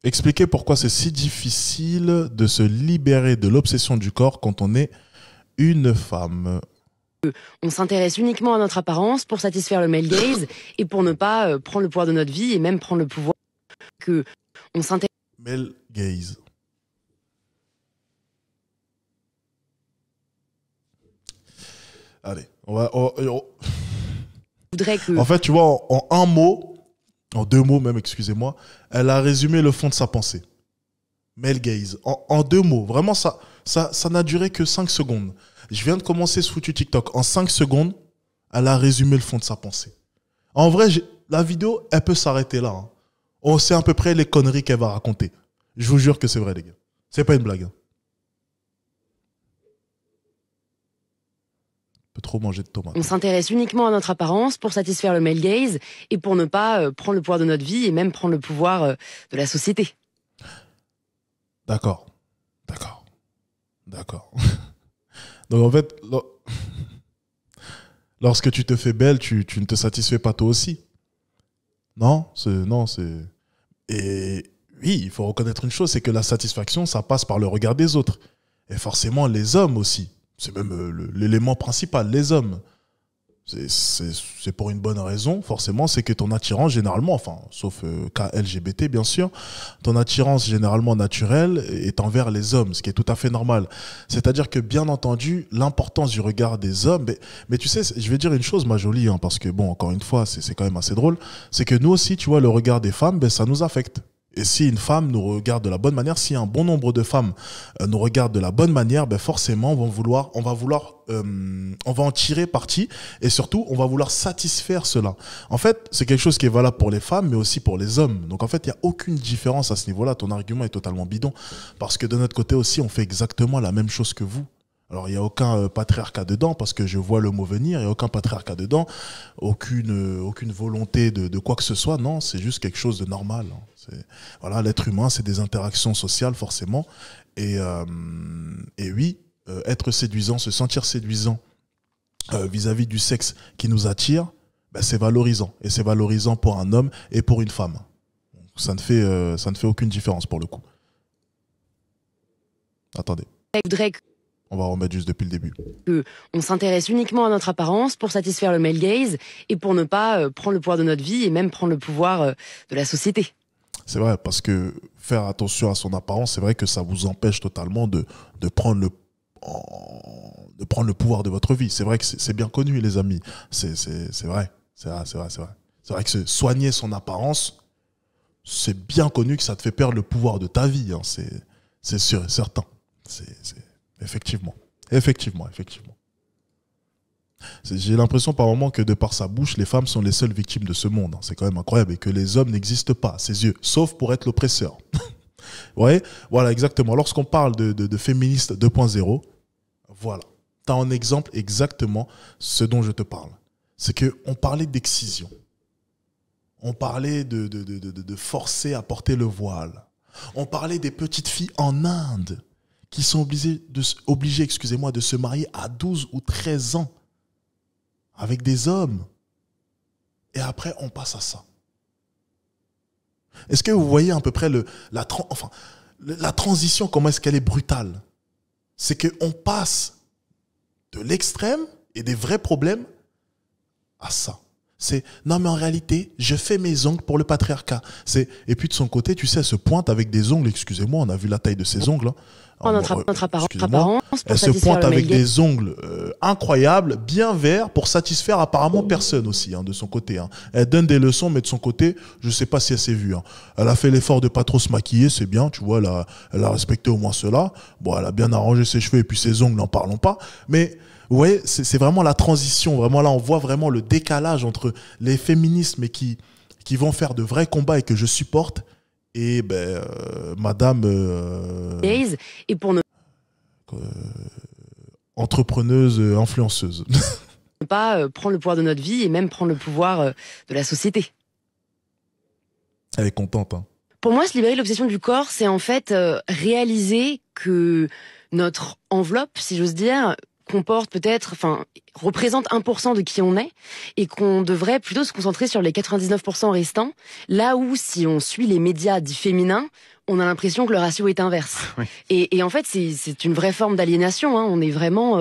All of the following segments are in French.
Expliquez pourquoi c'est si difficile de se libérer de l'obsession du corps quand on est une femme. On s'intéresse uniquement à notre apparence pour satisfaire le male gaze et pour ne pas prendre le pouvoir de notre vie et même prendre le pouvoir que on s'intéresse. Male gaze. Allez, Voudrais que En fait, tu vois, en un mot, en deux mots même, excusez-moi, elle a résumé le fond de sa pensée. Male gaze. En deux mots. Vraiment, ça n'a duré que 5 secondes. Je viens de commencer ce foutu TikTok. En 5 secondes, elle a résumé le fond de sa pensée. En vrai, la vidéo, elle peut s'arrêter là. Hein. On sait à peu près les conneries qu'elle va raconter. Je vous jure que c'est vrai, les gars. C'est pas une blague. Hein. Peut trop manger de tomates. on s'intéresse uniquement à notre apparence pour satisfaire le male gaze et pour ne pas prendre le pouvoir de notre vie et même prendre le pouvoir de la société. D'accord. D'accord. D'accord. Donc en fait, lorsque tu te fais belle, tu ne te satisfais pas toi aussi. Non, c'est. Et oui, il faut reconnaître une chose, c'est que la satisfaction, ça passe par le regard des autres. Et forcément, les hommes aussi. C'est même l'élément principal, les hommes. C'est pour une bonne raison, forcément, c'est que ton attirance, généralement, enfin, sauf cas LGBT, bien sûr, ton attirance, généralement naturelle, est envers les hommes, ce qui est tout à fait normal. C'est-à-dire que, bien entendu, l'importance du regard des hommes, mais tu sais, je vais dire une chose, ma jolie, hein, parce que, bon, encore une fois, c'est quand même assez drôle, c'est que nous aussi, tu vois, le regard des femmes, ben, ça nous affecte. Et si une femme nous regarde de la bonne manière, si un bon nombre de femmes nous regardent de la bonne manière, ben forcément, on va en tirer parti et surtout, on va vouloir satisfaire cela. En fait, c'est quelque chose qui est valable pour les femmes, mais aussi pour les hommes. Donc en fait, il n'y a aucune différence à ce niveau-là. Ton argument est totalement bidon parce que de notre côté aussi, on fait exactement la même chose que vous. Alors, il n'y a aucun patriarcat dedans, parce que je vois le mot venir, il n'y a aucun patriarcat dedans, aucune volonté de quoi que ce soit, non, c'est juste quelque chose de normal. Hein. Voilà, l'être humain, c'est des interactions sociales, forcément. Et oui, être séduisant, se sentir séduisant vis-à-vis du sexe qui nous attire, ben, c'est valorisant. Et c'est valorisant pour un homme et pour une femme. Ça ne fait aucune différence pour le coup. Attendez. On va remettre juste depuis le début. On s'intéresse uniquement à notre apparence pour satisfaire le male gaze et pour ne pas prendre le pouvoir de notre vie et même prendre le pouvoir de la société. C'est vrai, parce que faire attention à son apparence, c'est vrai que ça vous empêche totalement de prendre le pouvoir de votre vie. C'est vrai que c'est bien connu, les amis. C'est vrai. C'est vrai. C'est vrai que soigner son apparence, c'est bien connu que ça te fait perdre le pouvoir de ta vie. Hein. C'est sûr et certain. Effectivement. J'ai l'impression par moment que de par sa bouche, les femmes sont les seules victimes de ce monde. C'est quand même incroyable et que les hommes n'existent pas à ses yeux, sauf pour être l'oppresseur. Ouais, voilà, exactement. Lorsqu'on parle de féministe 2.0, voilà. Tu as en exemple exactement ce dont je te parle. C'est qu'on parlait d'excision. On parlait de forcer à porter le voile. On parlait des petites filles en Inde qui sont obligées, de se marier à 12 ou 13 ans avec des hommes. Et après, on passe à ça. Est-ce que vous voyez à peu près la transition, comment est-ce qu'elle est brutale? C'est qu'on passe de l'extrême et des vrais problèmes à ça. C'est, non mais en réalité, je fais mes ongles pour le patriarcat. Et puis de son côté, tu sais, elle se pointe avec des ongles, excusez-moi, on a vu la taille de ses ongles. Hein. Notre apparence. Elle se pointe avec des ongles incroyables, bien verts, pour satisfaire apparemment personne aussi, hein, de son côté. Hein. Elle donne des leçons, mais de son côté, je sais pas si elle s'est vue. Hein. Elle a fait l'effort de pas trop se maquiller, c'est bien, tu vois, elle a respecté au moins cela. Bon, elle a bien arrangé ses cheveux et puis ses ongles, n'en parlons pas. Mais vous voyez, c'est vraiment la transition. Vraiment là, on voit vraiment le décalage entre les féminismes qui vont faire de vrais combats et que je supporte, et madame et pour ne entrepreneuse, influenceuse. pas prendre le pouvoir de notre vie et même prendre le pouvoir de la société. Elle est contente. Hein. Pour moi, se libérer de l'obsession du corps, c'est en fait réaliser que notre enveloppe, si j'ose dire, comporte peut-être, représente 1% de qui on est et qu'on devrait plutôt se concentrer sur les 99% restants, là où si on suit les médias dits féminins, on a l'impression que le ratio est inverse. Oui. Et en fait, c'est une vraie forme d'aliénation. Hein. On est vraiment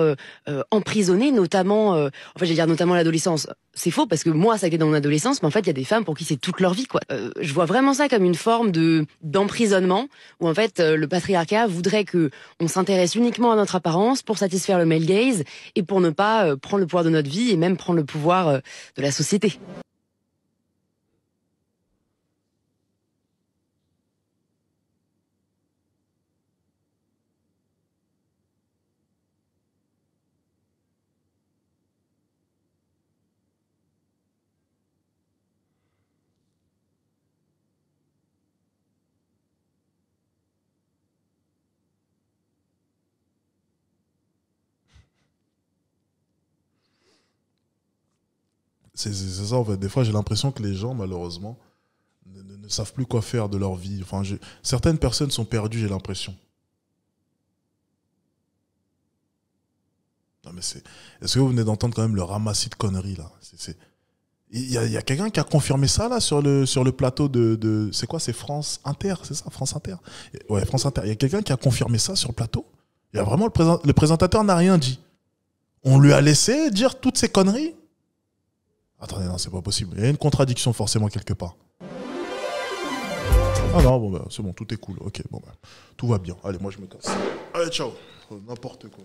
emprisonné, notamment, j'allais dire notamment à l'adolescence. C'est faux parce que moi, ça a été dans mon adolescence, mais en fait, il y a des femmes pour qui c'est toute leur vie, quoi. Je vois vraiment ça comme une forme d'emprisonnement où en fait, le patriarcat voudrait que on s'intéresse uniquement à notre apparence pour satisfaire le male gaze et pour ne pas prendre le pouvoir de notre vie et même prendre le pouvoir de la société. C'est ça, en fait. Des fois, j'ai l'impression que les gens, malheureusement, ne savent plus quoi faire de leur vie. Enfin, certaines personnes sont perdues, j'ai l'impression. Non, mais c'est. Est-ce que vous venez d'entendre quand même le ramassis de conneries, là? Il y a quelqu'un qui a confirmé ça, là, sur le plateau de. C'est quoi? C'est France Inter, c'est ça? France Inter? Ouais, France Inter. Il y a quelqu'un qui a confirmé ça sur le plateau? Il y a vraiment le présentateur n'a rien dit. On lui a laissé dire toutes ces conneries? Attendez, non, c'est pas possible. Il y a une contradiction forcément quelque part. Ah non, bon, bah, c'est bon, tout est cool. Ok, bon, bah, tout va bien. Allez, moi je me casse. Allez, ciao. N'importe quoi.